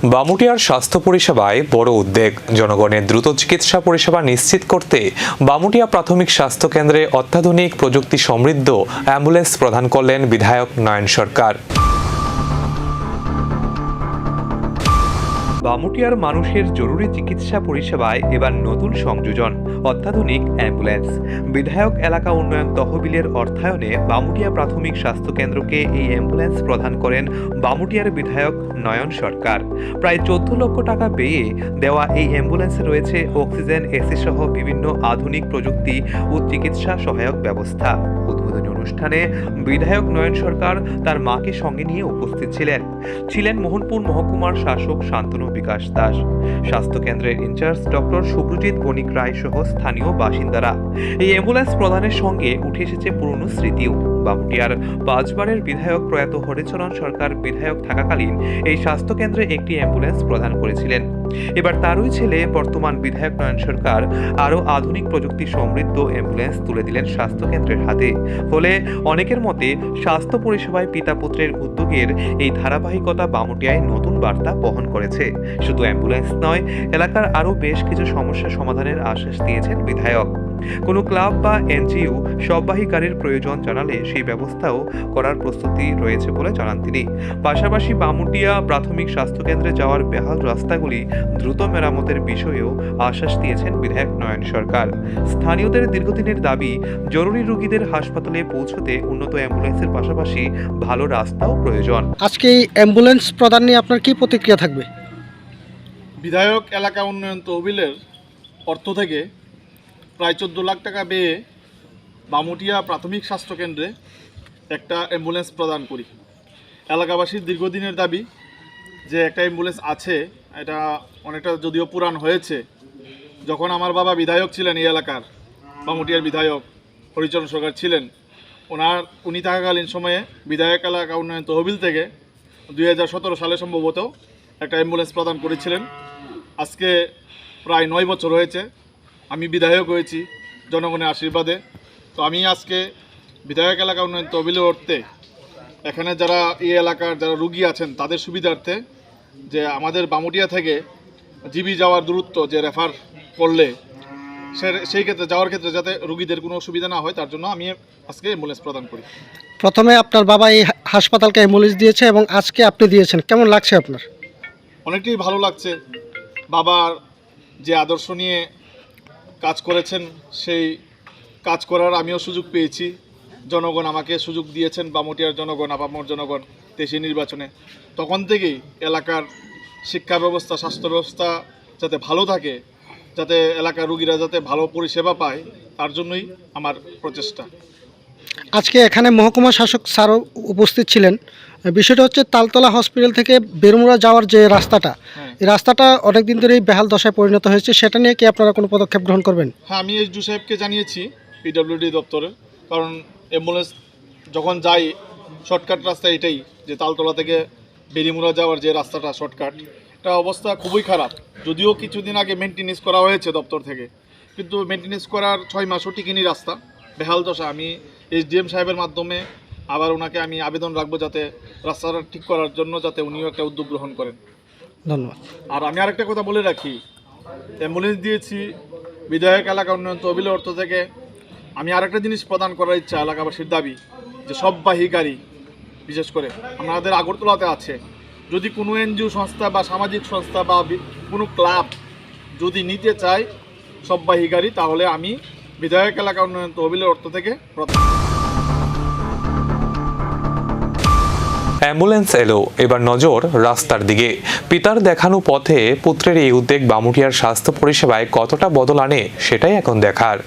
বামুটিয়ার স্বাস্থ্য পরিষেবায় বড় উদ্বেগ। জনগণের দ্রুত চিকিৎসা পরিষেবা নিশ্চিত করতে বামুটিয়া প্রাথমিক স্বাস্থ্য কেন্দ্রে অত্যাধুনিক প্রযুক্তি সমৃদ্ধ অ্যাম্বুলেন্স প্রদান করলেন বিধায়ক নয়ন সরকার। বামুটিয়ার মানুষের জরুরি চিকিৎসা পরিষেবায় এবার নতুন সংযোজন অত্যাধুনিক অ্যাম্বুলেন্স। বিধায়ক এলাকা উন্নয়ন তহবিলের অর্থায়নে বামুটিয়া প্রাথমিক স্বাস্থ্য কেন্দ্রকে এই অ্যাম্বুলেন্স প্রদান করেন বামুটিয়ার বিধায়ক নয়ন সরকার। প্রায় 14 লক্ষ টাকা ব্যয়ে দেওয়া এই অ্যাম্বুলেন্সে রয়েছে অক্সিজেন, এসি সহ বিভিন্ন আধুনিক প্রযুক্তি ও চিকিৎসা সহায়ক ব্যবস্থা। উদ্বোধনী অনুষ্ঠানে বিধায়ক নয়ন সরকার তার মাকে সঙ্গে নিয়ে উপস্থিত ছিলেন মোহনপুর মহকুমার শাসক শান্তনু বিকাশ দাস, স্বাস্থ্য কেন্দ্রের ইনচার্জ ডক্টর শুভ্রজিৎ গণিক রায় সহ স্থানীয় বাসিন্দারা। এই অ্যাম্বুলেন্স প্রদানের সঙ্গে উঠে এসেছে পুরনো স্মৃতিও। বামুটিয়ার 5 বারের বিধায়ক প্রয়াত হরিচরণ সরকার বিধায়ক থাকাকালীন এই স্বাস্থ্য কেন্দ্রে একটি অ্যাম্বুলেন্স প্রদান করেছিলেন। এবার তারই ছেলে বর্তমান বিধায়ক নয়ন সরকার আরও আধুনিক প্রযুক্তি সমৃদ্ধ অ্যাম্বুলেন্স তুলে দিলেন স্বাস্থ্য কেন্দ্রের হাতে। ফলে অনেকের মতে স্বাস্থ্য পরিষেবায় পিতা পুত্রের উদ্যোগের এই ধারাবাহিকতা বামুটিয়ায় নতুন বার্তা বহন করেছে। শুধু অ্যাম্বুলেন্স নয়, এলাকার আরও বেশ কিছু সমস্যা সমাধানের আশ্বাস দিয়েছেন বিধায়ক। কোনো ক্লাব বা এনজিও সববাহী গাড়ির প্রয়োজন জানালে সেই ব্যবস্থাও করার প্রস্তুতি রয়েছে বলে জানান তিনি। পাশাপাশি বামুটিয়া প্রাথমিক স্বাস্থ্যকেন্দ্রে যাওয়ার বেহাল রাস্তাগুলি দ্রুত মেরামতের বিষয়েও আশ্বাস দিয়েছেন বিধায়ক নয়ন সরকার। স্থানীয়দের দীর্ঘদিনের দাবি, জরুরি রোগীদের হাসপাতালে পৌঁছতে উন্নত অ্যাম্বুলেন্সের পাশাপাশি ভালো রাস্তাও প্রয়োজন। আজকে এই অ্যাম্বুলেন্স প্রদান নিয়ে আপনার কি প্রতিক্রিয়া থাকবে? বিধায়ক এলাকা উন্নয়ন তহবিলের অর্থ থেকে প্রায় 14 লাখ টাকা ব্যয়ে বামুটিয়া প্রাথমিক স্বাস্থ্যকেন্দ্রে একটা অ্যাম্বুলেন্স প্রদান করি। এলাকাবাসীর দীর্ঘদিনের দাবি যে একটা অ্যাম্বুলেন্স আছে, এটা অনেকটা যদিও পুরান হয়েছে। যখন আমার বাবা বিধায়ক ছিলেন এই এলাকার, বামুটিয়ার বিধায়ক হরিচরণ সরকার ছিলেন, উনি থাকাকালীন সময়ে বিধায়ক এলাকা উন্নয়ন তহবিল থেকে 2017 সালে সম্ভবত একটা অ্যাম্বুলেন্স প্রদান করেছিলেন। আজকে প্রায় 9 বছর হয়েছে আমি বিধায়ক হয়েছি জনগণের আশীর্বাদে। তো আমি আজকে বিধায়ক এলাকা উন্নয়ন তহবিলের অর্থে এখানে যারা এই এলাকার যারা রুগী আছেন তাদের সুবিধার্থে যে আমাদের বামুটিয়া থেকে জিবি যাওয়ার দূরত্ব যে রেফার করলে সেই ক্ষেত্রে যাওয়ার ক্ষেত্রে যাতে রুগীদের কোনো অসুবিধা না হয় তার জন্য আমি আজকে অ্যাম্বুলেন্স প্রদান করি। প্রথমে আপনার বাবা এই হাসপাতালকে অ্যাম্বুলেন্স দিয়েছে এবং আজকে আপনি দিয়েছেন, কেমন লাগছে আপনার? অনেকটাই ভালো লাগছে। বাবার যে আদর্শ নিয়ে কাজ করেছেন সেই কাজ করার আমিও সুযোগ পেয়েছি। জনগণ আমাকে সুযোগ দিয়েছেন, বামুটিয়ার জনগণ, আপামর জনগণ 23 নির্বাচনে। তখন থেকেই এলাকার শিক্ষা ব্যবস্থা, স্বাস্থ্য ব্যবস্থা যাতে ভালো থাকে, যাতে এলাকার রুগীরা যাতে ভালো পরিষেবা পায়, তার জন্যই আমার প্রচেষ্টা। আজকে এখানে মহকুমা শাসক স্যারও উপস্থিত ছিলেন। বিষয়টা হচ্ছে তালতলা হসপিটাল থেকে বেরমুড়া যাওয়ার যে রাস্তাটা, এই রাস্তাটা অনেকদিন ধরেই বেহাল দশায় পরিণত হয়েছে, সেটা নিয়ে কি আপনারা কোনো পদক্ষেপ গ্রহণ করবেন? হ্যাঁ, আমি এসডিও সাহেবকে জানিয়েছি, পিডব্লিউডি দপ্তরে। কারণ অ্যাম্বুলেন্স যখন যাই শর্টকাট রাস্তা এটাই, যে তালতলা থেকে বেরিমুড়া যাওয়ার যে রাস্তাটা শর্টকাট, এটা অবস্থা খুবই খারাপ। যদিও কিছুদিন আগে মেনটেনেন্স করা হয়েছে দপ্তর থেকে, কিন্তু মেনটেনেন্স করার 6 মাসও টিকেনি রাস্তা, বেহাল দশা। আমি এসডিএম সাহেবের মাধ্যমে আবার ওনাকে আমি আবেদন রাখবো যাতে রাস্তাটা ঠিক করার জন্য যাতে উনিও একটা উদ্যোগ গ্রহণ করেন। ধন্যবাদ। আর আমি আরেকটা কথা বলে রাখি, অ্যাম্বুলেন্স দিয়েছি বিধায়ক এলাকা উন্নয়ন তহবিলের অর্থ থেকে। আমি আরেকটা জিনিস প্রদান করার ইচ্ছা, এলাকাবাসীর দাবি যে সববাহী গাড়ি, বিশেষ করে আমাদের আগরতলাতে আছে, যদি কোনো এনজিও সংস্থা বা সামাজিক সংস্থা বা কোনো ক্লাব যদি নিতে চায় সববাহী গাড়ি, তাহলে আমি বিধায়ক এলাকা উন্নয়ন তহবিলের অর্থ থেকে প্রদান। অ্যাম্বুলেন্স এলো, এবার নজর রাস্তার দিকে। পিতার দেখানো পথে পুত্রের এই উদ্যোগ বামুটিয়ার স্বাস্থ্য পরিষেবায় কতটা বদল আনে সেটাই এখন দেখার।